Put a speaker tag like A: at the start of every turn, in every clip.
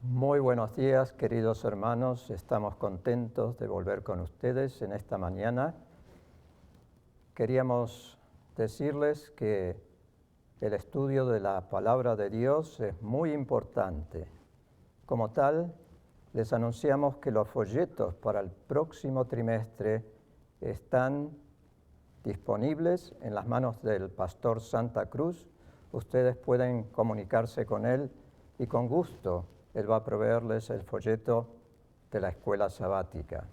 A: Muy buenos días, queridos hermanos. Estamos contentos de volver con ustedes en esta mañana. Queríamos decirles que el estudio de la palabra de Dios es muy importante. Como tal, les anunciamos que los folletos para el próximo trimestre están disponibles en las manos del pastor Santa Cruz. Ustedes pueden comunicarse con él y con gusto él va a proveerles el folleto de la escuela sabática.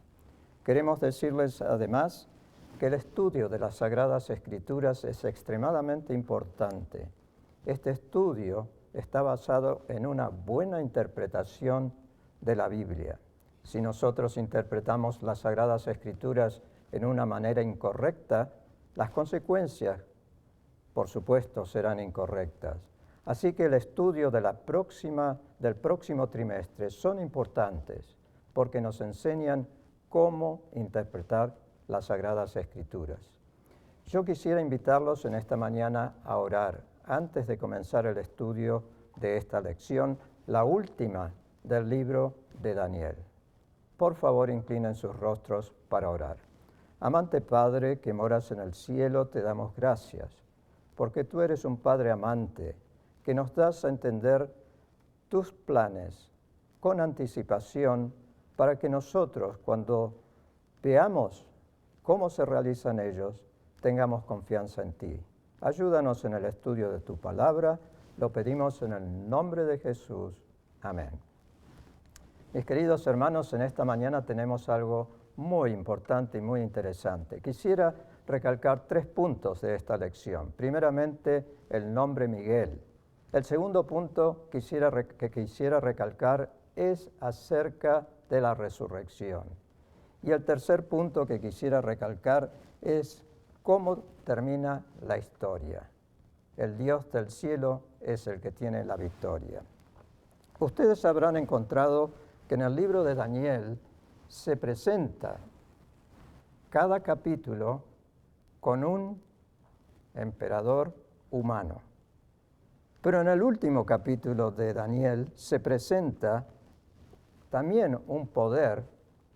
A: Queremos decirles además que el estudio de las Sagradas Escrituras es extremadamente importante. Este estudio está basado en una buena interpretación de la Biblia. Si nosotros interpretamos las Sagradas Escrituras en una manera incorrecta, las consecuencias, por supuesto, serán incorrectas. Así que el estudio del próximo trimestre son importantes porque nos enseñan cómo interpretar las Sagradas Escrituras. Yo quisiera invitarlos en esta mañana a orar antes de comenzar el estudio de esta lección, la última del libro de Daniel. Por favor, inclinen sus rostros para orar. Amante Padre que moras en el cielo, te damos gracias, porque tú eres un Padre amante, que nos das a entender tus planes con anticipación para que nosotros, cuando veamos cómo se realizan ellos, tengamos confianza en ti. Ayúdanos en el estudio de tu palabra, lo pedimos en el nombre de Jesús. Amén. Mis queridos hermanos, en esta mañana tenemos algo muy importante y muy interesante. Quisiera recalcar 3 puntos de esta lección. Primeramente, el nombre Miguel. El segundo punto que quisiera recalcar es acerca de la resurrección. Y el tercer punto que quisiera recalcar es cómo termina la historia. El Dios del cielo es el que tiene la victoria. Ustedes habrán encontrado que en el libro de Daniel se presenta cada capítulo con un emperador humano. Pero en el último capítulo de Daniel se presenta también un poder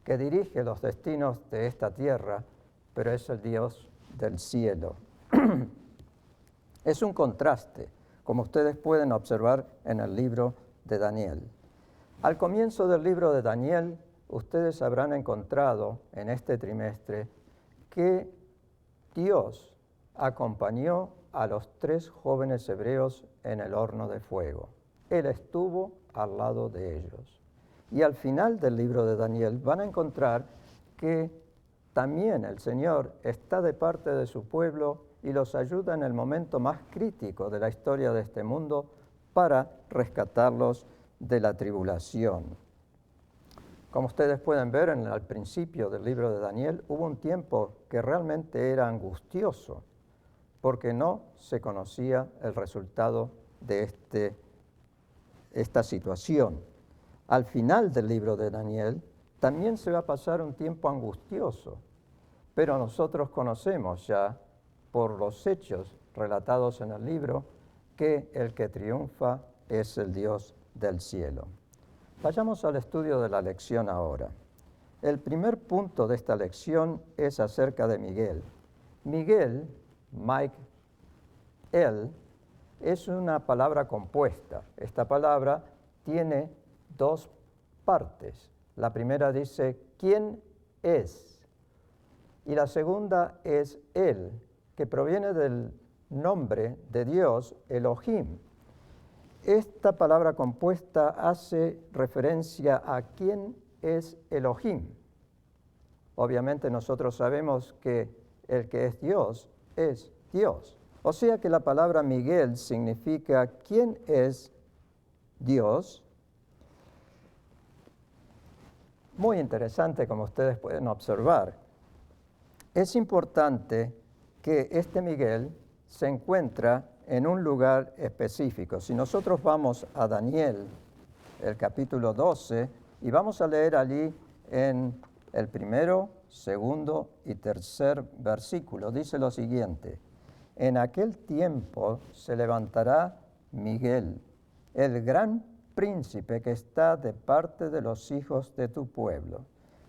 A: que dirige los destinos de esta tierra, pero es el Dios del cielo. Es un contraste, como ustedes pueden observar en el libro de Daniel. Al comienzo del libro de Daniel, ustedes habrán encontrado en este trimestre que Dios acompañó a los 3 jóvenes hebreos en el horno de fuego. Él estuvo al lado de ellos. Y al final del libro de Daniel van a encontrar que también el Señor está de parte de su pueblo y los ayuda en el momento más crítico de la historia de este mundo para rescatarlos de la tribulación. Como ustedes pueden ver, al principio del libro de Daniel hubo un tiempo que realmente era angustioso, porque no se conocía el resultado de esta situación. Al final del libro de Daniel también se va a pasar un tiempo angustioso, pero nosotros conocemos ya por los hechos relatados en el libro que el que triunfa es el Dios del cielo. Vayamos al estudio de la lección ahora. El primer punto de esta lección es acerca de Miguel. Miguel, él, es una palabra compuesta. Esta palabra tiene 2 partes. La primera dice, ¿quién es? Y la segunda es él, que proviene del nombre de Dios, Elohim. Esta palabra compuesta hace referencia a quién es Elohim. Obviamente nosotros sabemos que el que es Dios. O sea que la palabra Miguel significa quién es Dios. Muy interesante, como ustedes pueden observar. Es importante que este Miguel se encuentra en un lugar específico. Si nosotros vamos a Daniel, el capítulo 12, y vamos a leer allí en el 1, 2 y 3 versículo, dice lo siguiente: en aquel tiempo se levantará Miguel, el gran príncipe que está de parte de los hijos de tu pueblo.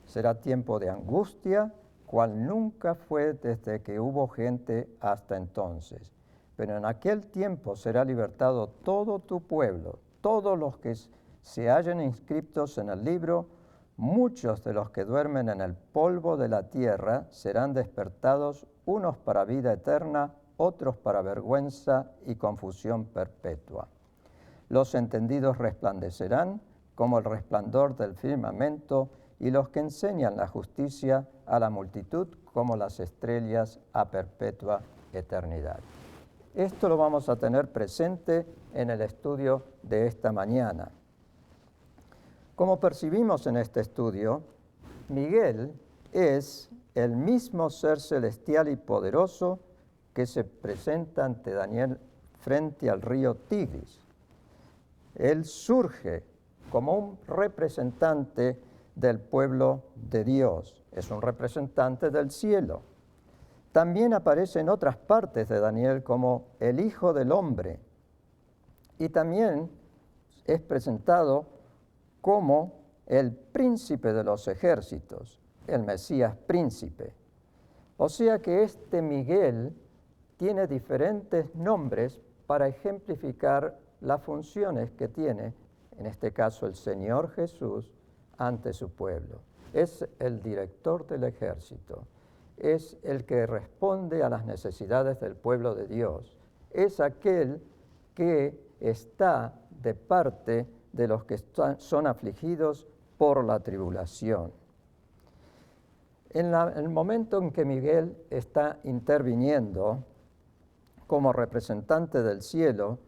A: Será tiempo de angustia, cual nunca fue desde que hubo gente hasta entonces. Pero en aquel tiempo será libertado todo tu pueblo, todos los que se hallen inscritos en el libro. Muchos de los que duermen en el polvo de la tierra serán despertados, unos para vida eterna, otros para vergüenza y confusión perpetua. Los entendidos resplandecerán como el resplandor del firmamento, y los que enseñan la justicia a la multitud como las estrellas a perpetua eternidad. Esto lo vamos a tener presente en el estudio de esta mañana. Como percibimos en este estudio, Miguel es el mismo ser celestial y poderoso que se presenta ante Daniel frente al río Tigris. Él surge como un representante del pueblo de Dios, es un representante del cielo. También aparece en otras partes de Daniel como el Hijo del Hombre, y también es presentado como el príncipe de los ejércitos, el Mesías príncipe. O sea que este Miguel tiene diferentes nombres para ejemplificar las funciones que tiene, en este caso el Señor Jesús, ante su pueblo. Es el director del ejército, es el que responde a las necesidades del pueblo de Dios, es aquel que está de parte de los que son afligidos por la tribulación. En el momento en que Miguel está interviniendo como representante del cielo,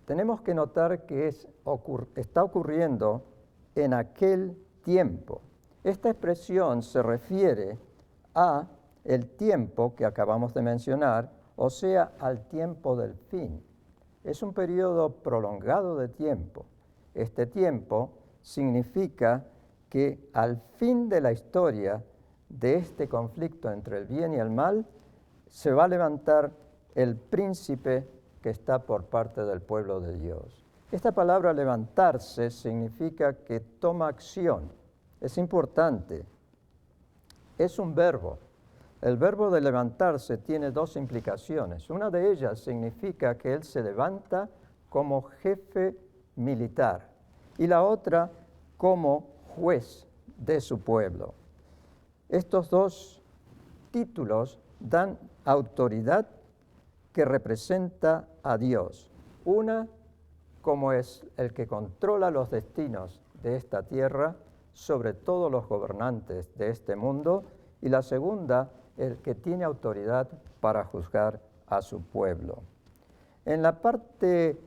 A: tenemos que notar que está ocurriendo en aquel tiempo. Esta expresión se refiere a el tiempo que acabamos de mencionar, o sea, al tiempo del fin. Es un periodo prolongado de tiempo. Este tiempo significa que al fin de la historia de este conflicto entre el bien y el mal, se va a levantar el príncipe que está por parte del pueblo de Dios. Esta palabra levantarse significa que toma acción. Es importante. Es un verbo. El verbo de levantarse tiene dos implicaciones. Una de ellas significa que él se levanta como jefe militar y la otra como juez de su pueblo. Estos dos títulos dan autoridad que representa a Dios. Una como es el que controla los destinos de esta tierra sobre todos los gobernantes de este mundo, y la segunda, el que tiene autoridad para juzgar a su pueblo. En la parte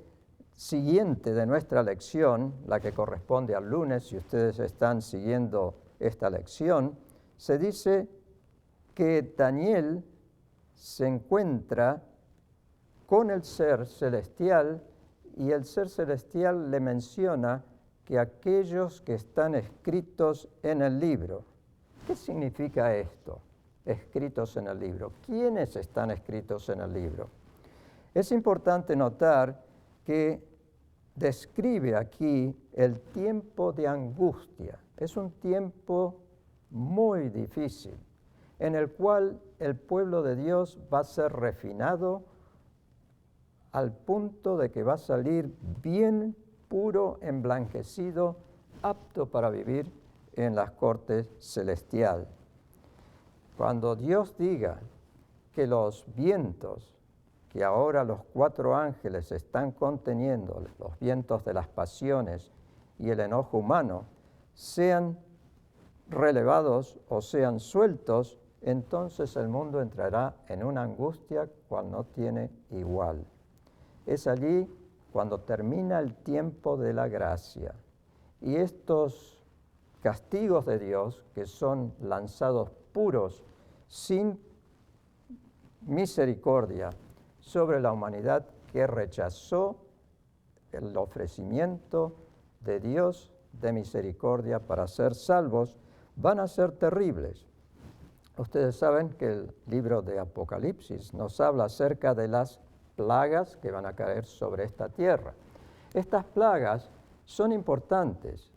A: siguiente de nuestra lección, la que corresponde al lunes, si ustedes están siguiendo esta lección, se dice que Daniel se encuentra con el ser celestial, y el ser celestial le menciona que aquellos que están escritos en el libro. ¿Qué significa esto? Escritos en el libro. ¿Quiénes están escritos en el libro? Es importante notar que describe aquí el tiempo de angustia. Es un tiempo muy difícil, en el cual el pueblo de Dios va a ser refinado al punto de que va a salir bien puro, emblanquecido, apto para vivir en las cortes celestial. Cuando Dios diga que los vientos que ahora los 4 ángeles están conteniendo, los vientos de las pasiones y el enojo humano, sean relevados o sean sueltos, entonces el mundo entrará en una angustia cual no tiene igual. Es allí cuando termina el tiempo de la gracia. Y estos castigos de Dios, que son lanzados puros, sin misericordia, sobre la humanidad que rechazó el ofrecimiento de Dios de misericordia para ser salvos, van a ser terribles. Ustedes saben que el libro de Apocalipsis nos habla acerca de las plagas que van a caer sobre esta tierra. Estas plagas son importantes.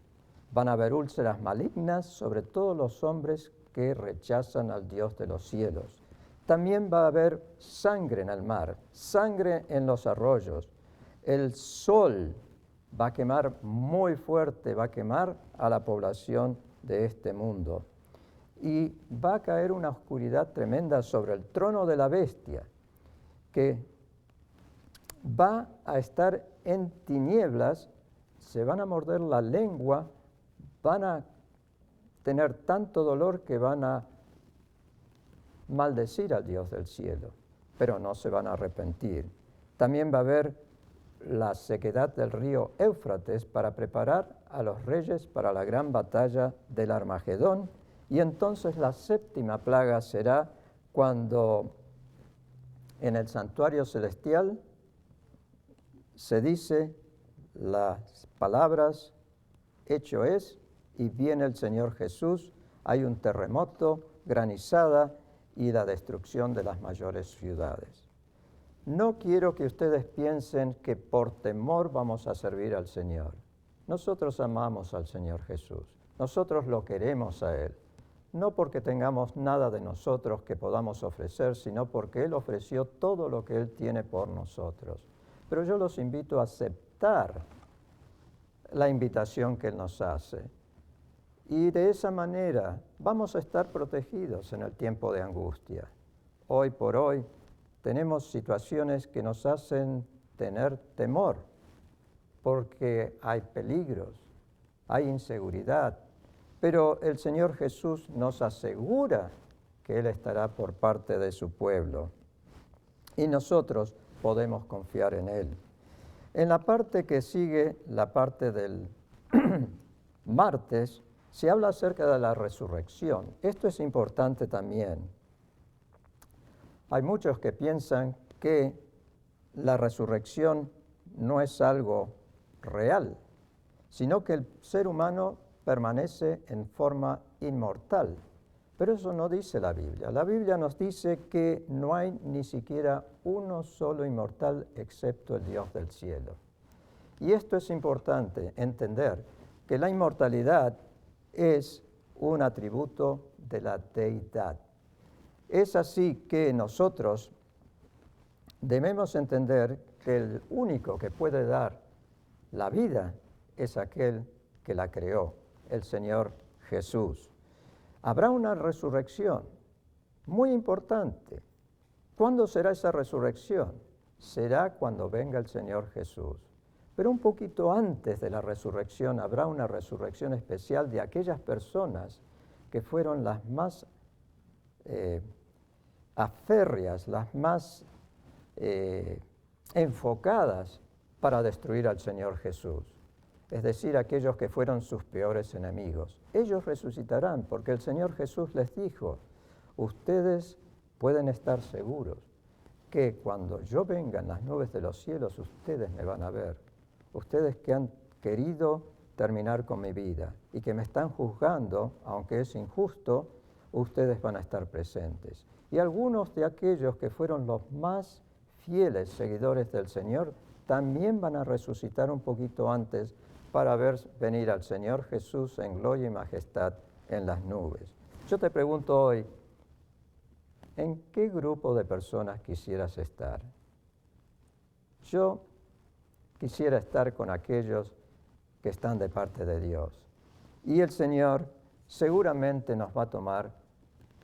A: Van a haber úlceras malignas sobre todos los hombres que rechazan al Dios de los cielos. También va a haber sangre en el mar, sangre en los arroyos. El sol va a quemar muy fuerte, va a quemar a la población de este mundo. Y va a caer una oscuridad tremenda sobre el trono de la bestia, que va a estar en tinieblas, se van a morder la lengua, van a tener tanto dolor que van a maldecir al Dios del cielo, pero no se van a arrepentir. También va a haber la sequedad del río Éufrates para preparar a los reyes para la gran batalla del Armagedón, y entonces la séptima plaga será cuando en el santuario celestial se dice las palabras, hecho es, y viene el Señor Jesús, hay un terremoto, granizada y la destrucción de las mayores ciudades. No quiero que ustedes piensen que por temor vamos a servir al Señor. Nosotros amamos al Señor Jesús, nosotros lo queremos a Él, no porque tengamos nada de nosotros que podamos ofrecer, sino porque Él ofreció todo lo que Él tiene por nosotros. Pero yo los invito a aceptar la invitación que Él nos hace. Y de esa manera vamos a estar protegidos en el tiempo de angustia. Hoy por hoy tenemos situaciones que nos hacen tener temor, porque hay peligros, hay inseguridad, pero el Señor Jesús nos asegura que Él estará por parte de su pueblo y nosotros podemos confiar en Él. En la parte que sigue, la parte del martes, se habla acerca de la resurrección. Esto es importante también. Hay muchos que piensan que la resurrección no es algo real, sino que el ser humano permanece en forma inmortal. Pero eso no dice la Biblia. La Biblia nos dice que no hay ni siquiera uno solo inmortal excepto el Dios del cielo. Y esto es importante entender, que la inmortalidad es un atributo de la deidad. Es así que nosotros debemos entender que el único que puede dar la vida es aquel que la creó, el Señor Jesús. Habrá una resurrección muy importante. ¿Cuándo será esa resurrección? Será cuando venga el Señor Jesús. Pero un poquito antes de la resurrección habrá una resurrección especial de aquellas personas que fueron las más aférreas, las más enfocadas para destruir al Señor Jesús. Es decir, aquellos que fueron sus peores enemigos. Ellos resucitarán porque el Señor Jesús les dijo, ustedes pueden estar seguros que cuando yo venga en las nubes de los cielos, ustedes me van a ver. Ustedes que han querido terminar con mi vida y que me están juzgando, aunque es injusto, ustedes van a estar presentes. Y algunos de aquellos que fueron los más fieles seguidores del Señor también van a resucitar un poquito antes para ver venir al Señor Jesús en gloria y majestad en las nubes. Yo te pregunto hoy, ¿en qué grupo de personas quisieras estar? Yo quisiera estar con aquellos que están de parte de Dios. Y el Señor seguramente nos va a tomar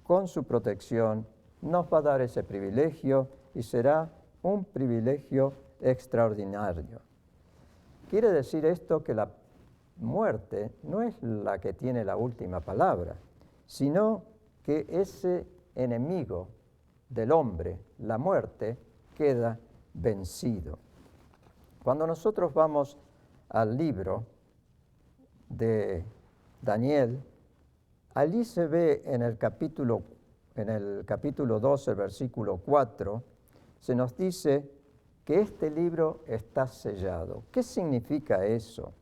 A: con su protección, nos va a dar ese privilegio y será un privilegio extraordinario. Quiere decir esto que la muerte no es la que tiene la última palabra, sino que ese enemigo del hombre, la muerte, queda vencido. Cuando nosotros vamos al libro de Daniel, allí se ve en el capítulo 12, versículo 4, se nos dice que este libro está sellado. ¿Qué significa eso?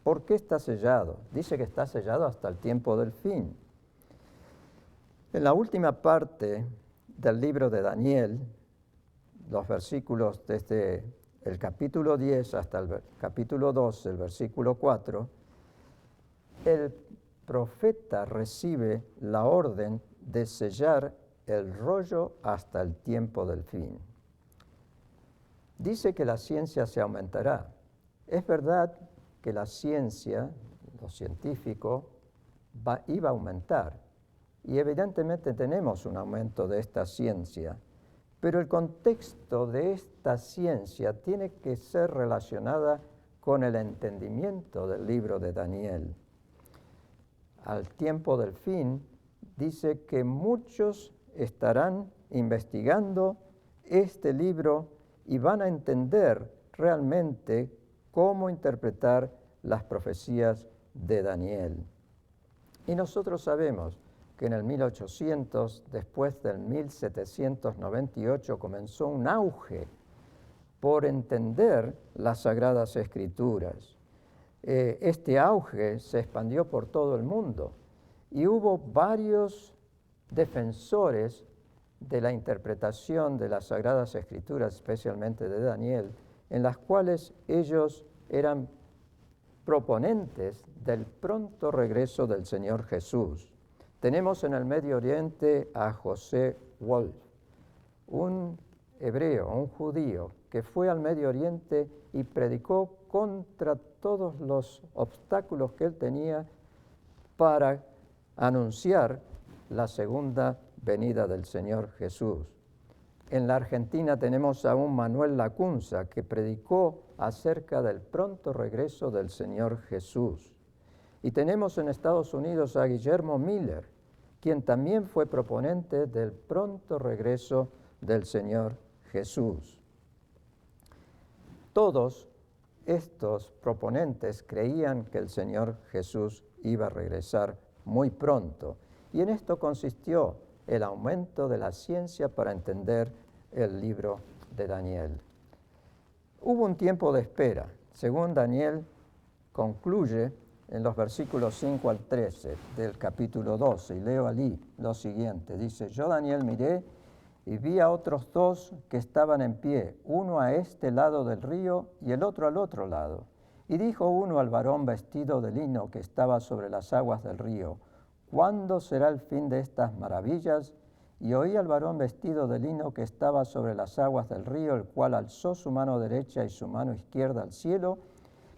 A: ¿Por qué está sellado? Dice que está sellado hasta el tiempo del fin. En la última parte del libro de Daniel, los versículos desde el capítulo 10 hasta el capítulo 12, el versículo 4, el profeta recibe la orden de sellar el rollo hasta el tiempo del fin. Dice que la ciencia se aumentará. Es verdad que la ciencia, lo científico, iba a aumentar. Y evidentemente tenemos un aumento de esta ciencia. Pero el contexto de esta ciencia tiene que ser relacionada con el entendimiento del libro de Daniel. Al tiempo del fin, dice que muchos estarán investigando este libro y van a entender realmente cómo interpretar las profecías de Daniel. Y nosotros sabemos que en el 1800, después del 1798, comenzó un auge por entender las Sagradas Escrituras. Este auge se expandió por todo el mundo y hubo varios defensores de la interpretación de las Sagradas Escrituras, especialmente de Daniel, en las cuales ellos eran proponentes del pronto regreso del Señor Jesús. Tenemos en el Medio Oriente a José Wolf, un hebreo, un judío, que fue al Medio Oriente y predicó contra todos los obstáculos que él tenía para anunciar la segunda venida del Señor Jesús. En la Argentina tenemos a un Manuel Lacunza que predicó acerca del pronto regreso del Señor Jesús. Y tenemos en Estados Unidos a Guillermo Miller, quien también fue proponente del pronto regreso del Señor Jesús. Todos estos proponentes creían que el Señor Jesús iba a regresar muy pronto, y en esto consistió el aumento de la ciencia para entender el libro de Daniel. Hubo un tiempo de espera. Según Daniel concluye en los versículos 5 al 13 del capítulo 12, y leo allí lo siguiente. Dice: yo, Daniel, miré y vi a otros dos que estaban en pie, uno a este lado del río y el otro al otro lado. Y dijo uno al varón vestido de lino que estaba sobre las aguas del río: ¿cuándo será el fin de estas maravillas? Y oí al varón vestido de lino que estaba sobre las aguas del río, el cual alzó su mano derecha y su mano izquierda al cielo,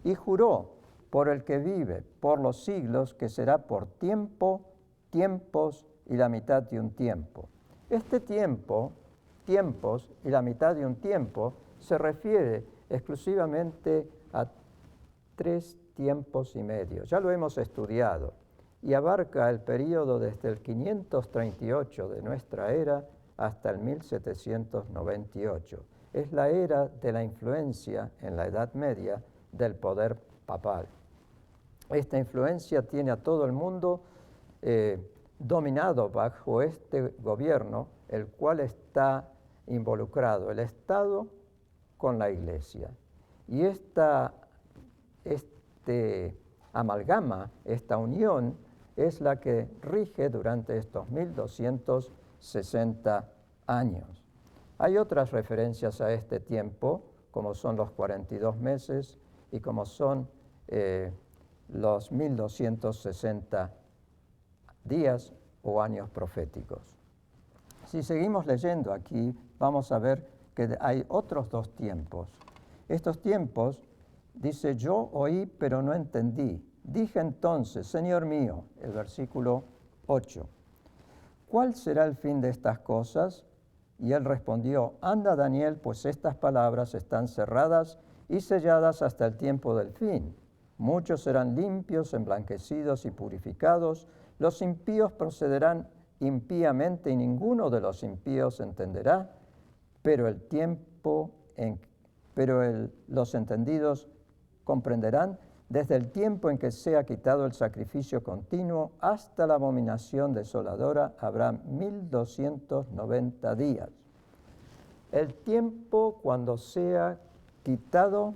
A: y juró por el que vive por los siglos, que será por tiempo, tiempos y la mitad de un tiempo. Este tiempo, tiempos y la mitad de un tiempo, se refiere exclusivamente a 3 tiempos y medio. Ya lo hemos estudiado y abarca el período desde el 538 de nuestra era hasta el 1798. Es la era de la influencia en la Edad Media del poder papal. Esta influencia tiene a todo el mundo dominado bajo este gobierno, el cual está involucrado el Estado con la Iglesia. Y esta amalgama, esta unión, es la que rige durante estos 1260 años. Hay otras referencias a este tiempo, como son los 42 meses y como son los 1260 días o años proféticos. Si seguimos leyendo aquí, vamos a ver que hay otros 2 tiempos. Estos tiempos, dice: yo oí, pero no entendí. Dije entonces: Señor mío, el versículo 8, ¿cuál será el fin de estas cosas? Y él respondió: anda, Daniel, pues estas palabras están cerradas y selladas hasta el tiempo del fin. Muchos serán limpios, emblanquecidos y purificados. Los impíos procederán impíamente y ninguno de los impíos entenderá, pero los entendidos comprenderán desde el tiempo en que sea quitado el sacrificio continuo hasta la abominación desoladora habrá 1290 días. El tiempo cuando sea quitado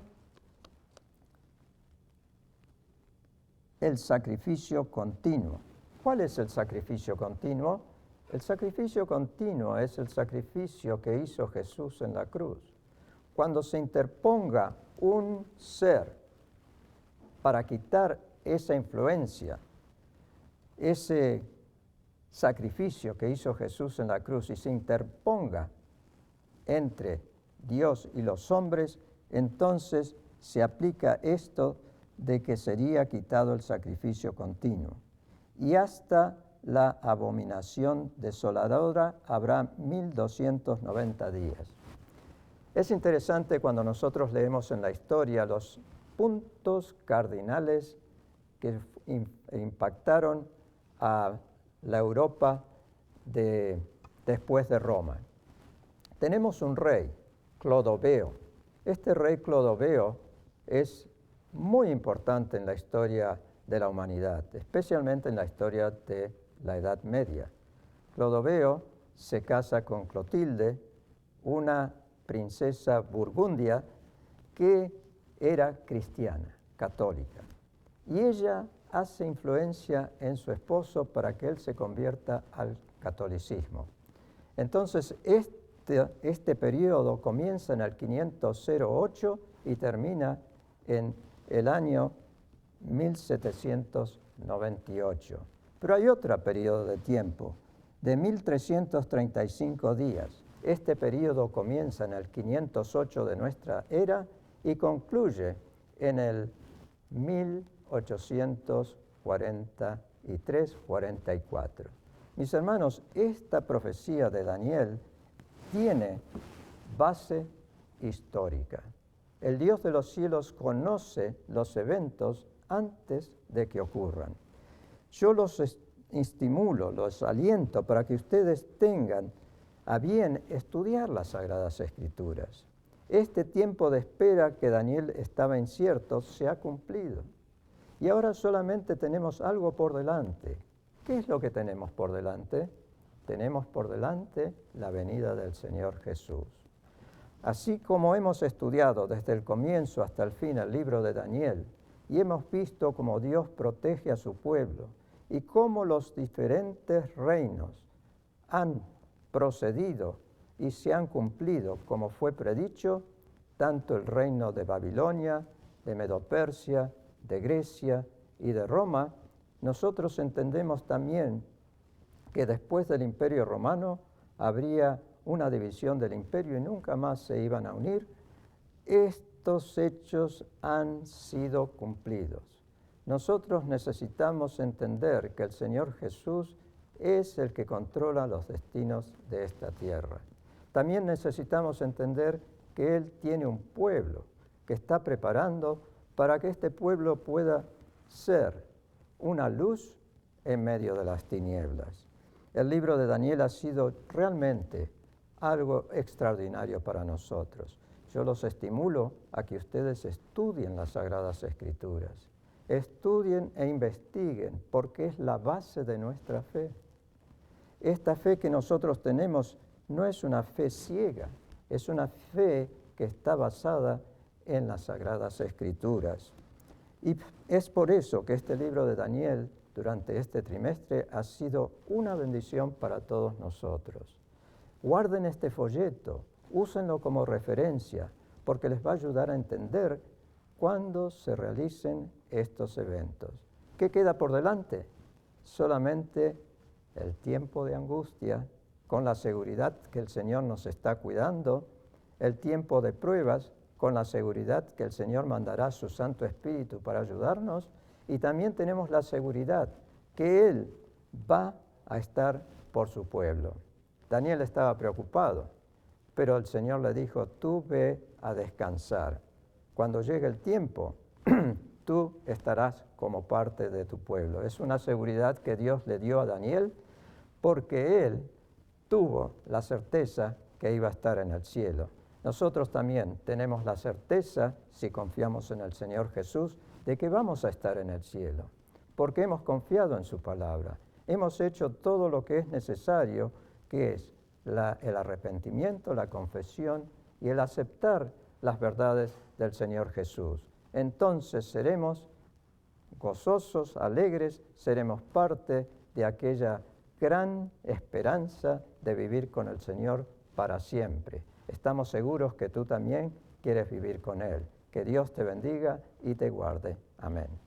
A: el sacrificio continuo. ¿Cuál es el sacrificio continuo? El sacrificio continuo es el sacrificio que hizo Jesús en la cruz. cuando se interponga un ser para quitar esa influencia, ese sacrificio que hizo Jesús en la cruz y se interponga entre Dios y los hombres, entonces se aplica esto de que sería quitado el sacrificio continuo. Y hasta la abominación desoladora habrá 1290 días. Es interesante cuando nosotros leemos en la historia los puntos cardinales que impactaron a la Europa después de Roma. Tenemos un rey, Clodoveo. Este rey Clodoveo es muy importante en la historia de la humanidad, especialmente en la historia de la Edad Media. Clodoveo se casa con Clotilde, una princesa burgundia que era cristiana, católica. Y ella hace influencia en su esposo para que él se convierta al catolicismo. Entonces, este periodo comienza en el 508 y termina en el año 1798. Pero hay otro periodo de tiempo, de 1335 días. Este periodo comienza en el 508 de nuestra era y concluye en el 1843-44. Mis hermanos, esta profecía de Daniel tiene base histórica. El Dios de los cielos conoce los eventos antes de que ocurran. Yo los estimulo, los aliento para que ustedes tengan a bien estudiar las Sagradas Escrituras. Este tiempo de espera que Daniel estaba incierto se ha cumplido. Y ahora solamente tenemos algo por delante. ¿Qué es lo que tenemos por delante? Tenemos por delante la venida del Señor Jesús. Así como hemos estudiado desde el comienzo hasta el fin el libro de Daniel y hemos visto cómo Dios protege a su pueblo y cómo los diferentes reinos han procedido y se han cumplido como fue predicho, tanto el reino de Babilonia, de Medo-Persia, de Grecia y de Roma, nosotros entendemos también que después del Imperio Romano habría una división del imperio y nunca más se iban a unir. Estos hechos han sido cumplidos. Nosotros necesitamos entender que el Señor Jesús es el que controla los destinos de esta tierra. También necesitamos entender que Él tiene un pueblo que está preparando para que este pueblo pueda ser una luz en medio de las tinieblas. El libro de Daniel ha sido realmente algo extraordinario para nosotros. Yo los estimulo a que ustedes estudien las Sagradas Escrituras. Estudien e investiguen porque es la base de nuestra fe. Esta fe que nosotros tenemos no es una fe ciega, es una fe que está basada en las Sagradas Escrituras. Y es por eso que este libro de Daniel durante este trimestre ha sido una bendición para todos nosotros. Guarden este folleto, úsenlo como referencia, porque les va a ayudar a entender cuándo se realicen estos eventos. ¿Qué queda por delante? Solamente el tiempo de angustia, con la seguridad que el Señor nos está cuidando, el tiempo de pruebas, con la seguridad que el Señor mandará su Santo Espíritu para ayudarnos, y también tenemos la seguridad que Él va a estar por su pueblo. Daniel estaba preocupado, pero el Señor le dijo, tú ve a descansar. Cuando llegue el tiempo, tú estarás como parte de tu pueblo. Es una seguridad que Dios le dio a Daniel porque él tuvo la certeza que iba a estar en el cielo. Nosotros también tenemos la certeza, si confiamos en el Señor Jesús, de que vamos a estar en el cielo, porque hemos confiado en su palabra. Hemos hecho todo lo que es necesario, que es el arrepentimiento, la confesión y el aceptar las verdades del Señor Jesús. Entonces seremos gozosos, alegres, seremos parte de aquella gran esperanza de vivir con el Señor para siempre. Estamos seguros que tú también quieres vivir con Él. Que Dios te bendiga y te guarde. Amén.